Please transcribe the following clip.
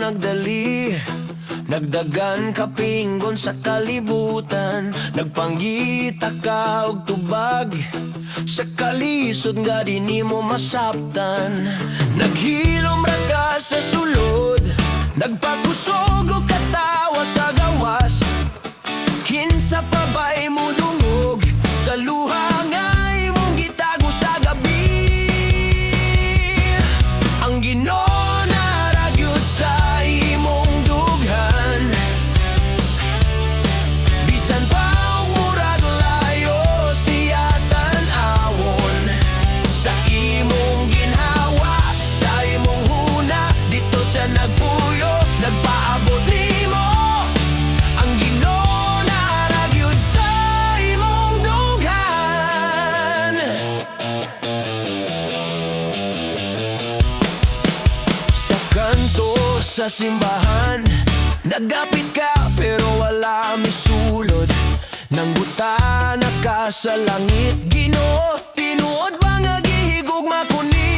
nagdali, nagdagan kapinggon sa kalibutan. Nagpanggita ka og tubag sa kalisod nga di nimo masaptan. Naghilom ra ka sa sulod, nagpagkusog og katawa sa gawas. Kinsa pa ba'y mo dungog sa luha nga imong gitago sa gabi? Ang Ginoo naragyud sa imong dughan, bisan pa og murag layo siya tan-awon. Sa imong ginhawa, sa imong huna, dito siya nagpuyo, nagpaabot nimo. Ang Ginoo naragyud sa imong dughan. Sa kanto sa simbahan, nagapit ka pero wala misulod. Nanggutana ka sa langit, Ginoo, tinuod ba nga gihigugma ko ni